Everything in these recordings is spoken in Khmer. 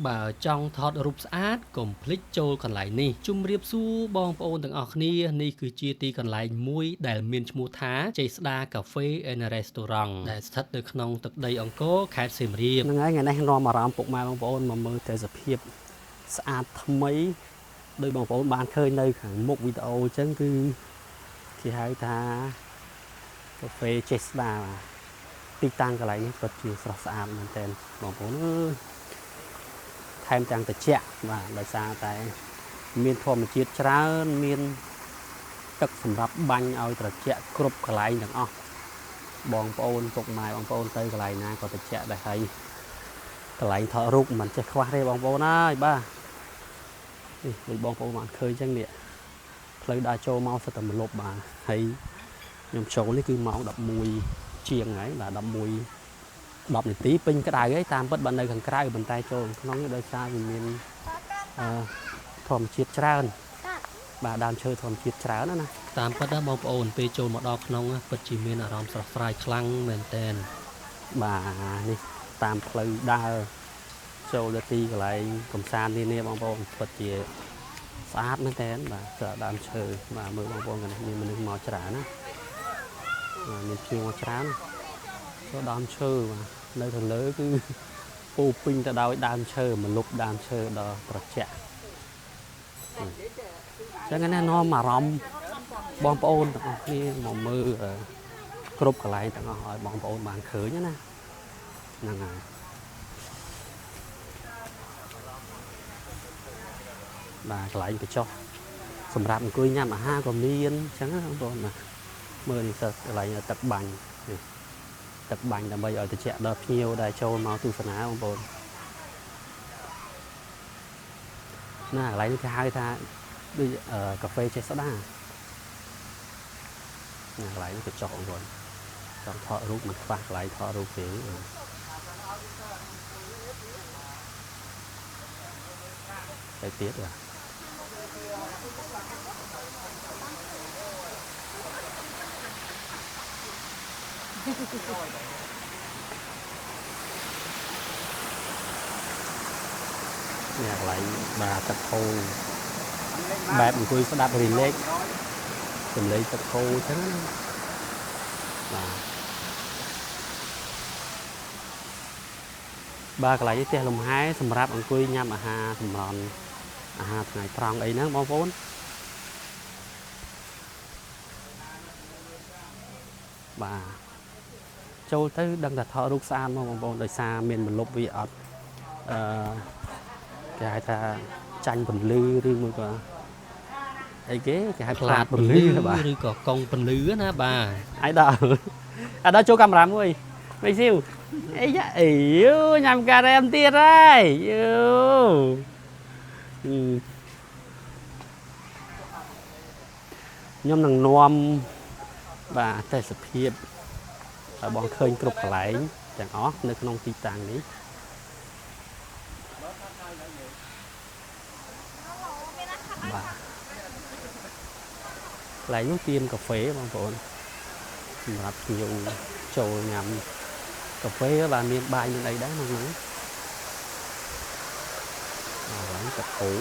បើចង់ថតរូបស្អាតកុំភ្លេចចូលកន្លែងនេះជម្រាបសួរបងប្អូនទាំងអស់គ្នានេះគឺជាទីកន្លែងមួយដែលមានឈ្មោះថាជ័យស្ដាកាហ្វេ and Restaurant ដែលស្ថិតនៅក្នុងទឹកដីអង្គរខេត្តសៀមរាបហ្នឹងហើយថ្ងៃនេះនាំអារម្មណ៍ពុកម៉ែបងប្អូនមកមើលទេសភាពស្អាតថ្មីដោយបងប្អូនបានឃើញនៅខាងមុខវីដេអូអញ្ចឹងគឺគេហៅថាកាហ្វេជ័យស្ដាទីតាំងកន្លែងនេះពិតជាស្រស់ស្អាតមែនទែនបងប្អូនអើយថែមទាំងត្រជាក់បាទដោយសារតែមានធម្មជាតិច្រើនមានទឹកសម្រាប់បាញ់ឲ្យត្រជាក់គ្រប់កន្លែងទាំងអស់បងប្អូនពុកម៉ែបងប្អូនទៅកន្លែងណាក៏ត្រជាក់ដែរហើយកន្លែងថតរូបមិនចេះខ្វះទេបងប្អូនអើយបាទនេះដូចបងប្អូនបានឃើញអញ្ចឹងនេះផ្លូវដើរចូលមកសិតតែម្លប់បាទហើយខ្ញុំចូលនេះគឺម៉ោង11ជាងហើយបាទ11 10នាទីពេញក្តៅហើយតាមពិតបើនៅខាងក្រៅប៉ុន្តែចូលក្នុងនេះដោយសារវាមានធម្មជាតិច្រើនបាទដើមឈើធម្មជាតិច្រើនណាតាមពិតណាបងប្អូនពេលចូលមកដល់ក្នុងពិតជាមានអារម្មណ៍ស្រស់ស្រាយខ្លាំងមែនតើបាទនេះតាមផ្លូវដើរចូលទៅទីកន្លែងកំសាន្តនេះបងប្អូនពិតជាស្អាតមែនតើបាទដើមឈើបាទមើលបងប្អូនគ្នាមានមនុស្សមកច្រើនណាមានភ្ញៀវមកច្រើនចូលដើមឈើបាទនៅខាងលើគឺពូពេញទៅដោយដើមឈើម្លប់ដើមឈើដ៏ត្រជាក់ចឹងណានាំអារម្មណ៍បងប្អូនទាំងអស់គ្នាមកមើលគ្រប់កន្លែងទាំងអស់ឲ្យបងប្អូនបានឃើញណាហ្នឹងហើយបាទកន្លែងកញ្ចុះសម្រាប់អង្គុយញ៉ាំអាហារក៏មានចឹងណាបងប្អូនបាទមើលនេះទៅកន្លែងទឹកបាញ់នេះទឹកបាញ់ដើម្បីឲ្យត្រជាក់ដល់ភ្ញៀវដែលចូលមកទស្សនាបងប្អូនណាកន្លែងនេះគេហៅថាដូចកាហ្វេចេះស្ដាណាកន្លែងនេះគេចុះបងប្អូនចង់ថតរូបមិនខ្វះកន្លែងថតរូបទេទៅទៀតបាទនេះកន្លែងបាទទឹកហូរបែបអង្គុយស្ដាប់រីឡេកសំឡេងទឹកហូរអញ្ចឹងណាបាទកន្លែងនេះផ្ទះលំហែសម្រាប់អង្គុយញ៉ាំអាហារសម្រន់អាហារថ្ងៃត្រង់អីហ្នឹងបងប្អូនបាទចូលទៅដឹងតែថតរូបស្អាតមកបងប្អូនដោយសារមានម្លប់វាអត់គេហៅថាចាញ់ពន្លឺឬមួយក៏អីគេហៅផ្លាតពន្លឺបាទឬក៏កង់ពន្លឺណាបាទអាយដល់ចូលកាមេរ៉ាមួយមិនស៊ីវអីយ៉ាអីយូញ៉ាំការ៉េមទៀតហើយយូខ្ញុំនឹងនាំបាទទេសភាពឲ្យបងឃើញគ្រប់កន្លែងទាំងអស់នៅក្នុងទីតាំងនេះបាទកន្លែងនោះទៀនកាហ្វេបងប្អូនសម្រាប់ភ្ញៀវចូលញ៉ាំកាហ្វេបាទមានបាយមានអីដែរក្នុងហ្នឹងឡើងទឹកហូរ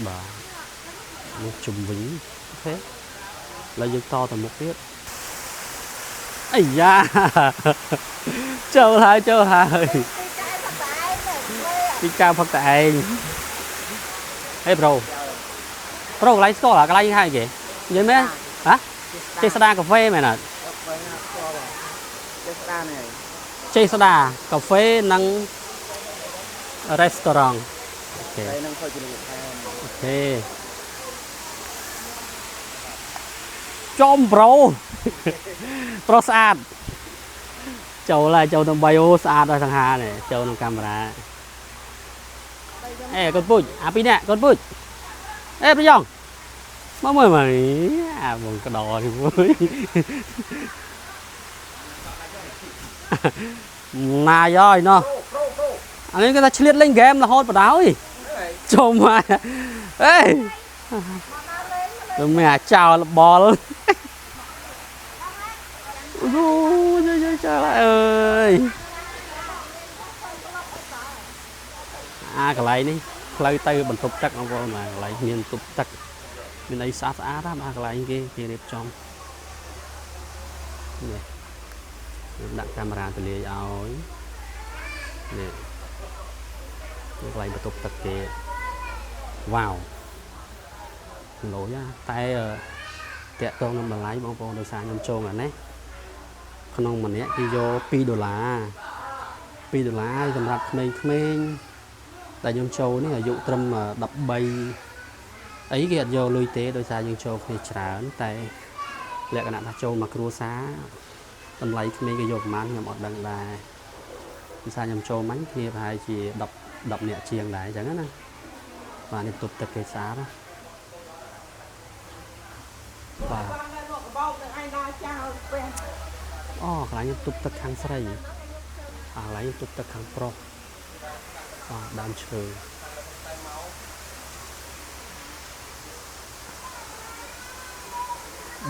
បាទនេះជំវិញទេឡើយយើងតទៅមុខទៀតអាយ៉ាចូលហើយពីកៅផឹកតែឯងហេប្រូកន្លែងស្គាល់កន្លែងហៅគេនិយាយមែនហ៎ចេះស្ដាកាហ្វេមែនអត់ចេះស្ដាកាហ្វេនិង restaurant អូខេអូខេចំប្រូស្អាតចូលដើម្បីអូស្អាតដល់សង្ហានេះចូលក្នុងកាមេរ៉ាអេកូនពូជអាពីរនាក់កូនពូជអេប្រយ៉ងមកមើលមកអាបងកដោនេះមួយណាយ៉យណោះអានេះគេថាឆ្លៀតលេងហ្គេមរហូតបដ ாய் ចូលមកអេ Mà nó lên mẹ chào bò ôi trời ơi cái này đi lấy tay bật tục tắc không mà lấy miền tục tắc bên đây sát á đó mà cái này kia đẹp trong này đặt camera từ lìa áo nè cái này bật tục tắc kìa wow lỗi tay kẹt con nó mà lấy bông bông đời xa nhom trôn là nè con mình nhé đi vô pi đô la sầm rạp mình tại nhom trôn này là dụ trâm mà đập bay ấy cái vô lui tế đời xa nhom trôn thì trả tại lẹ cái nạn trôn mà cua xá tầm lấy mình cái dột mán nhom ọt đằng là xa nhom trôn mánh kia phải chỉ đập nhẹ chiềng lại chẳng hạn và liên tục tập cái xá đó và cái này tục tập khang sấy cái này tục tập khang pro đam chơi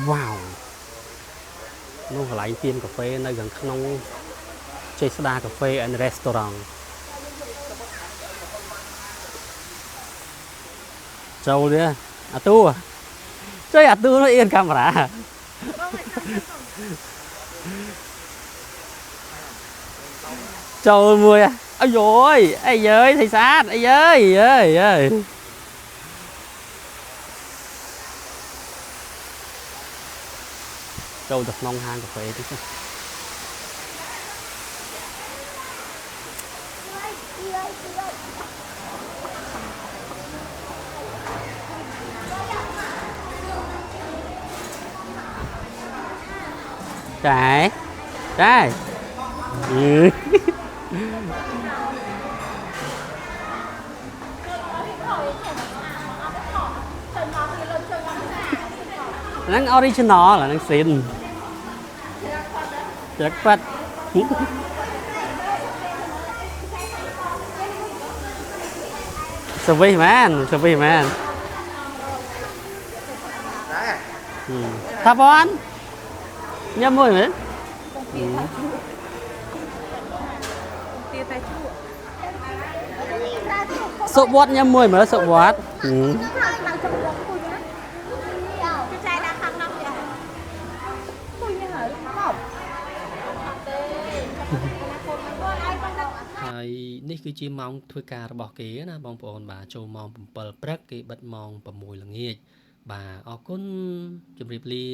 wow nó lại tiệm cà phê nơi gần không chơi soda cà phê and restaurant trâu đi tu chơi tu nó yên camera trâu mùi ôi dồi ai ơi thầy sát ai ơi trâu được nông hang cà phê chứ trái nó original là nó xin chắc phát Survey man tháp bón nhâm môi nữa sợ bọt nhâm môi mà sợ bọtហើយនេះគឺជាម៉ោងធ្វើការរបស់គេណាបងប្អូនបាទចូលម៉ោង7ព្រឹកគេបិទម៉ោង6ល្ងាចបាទអរគុណជម្រាបលា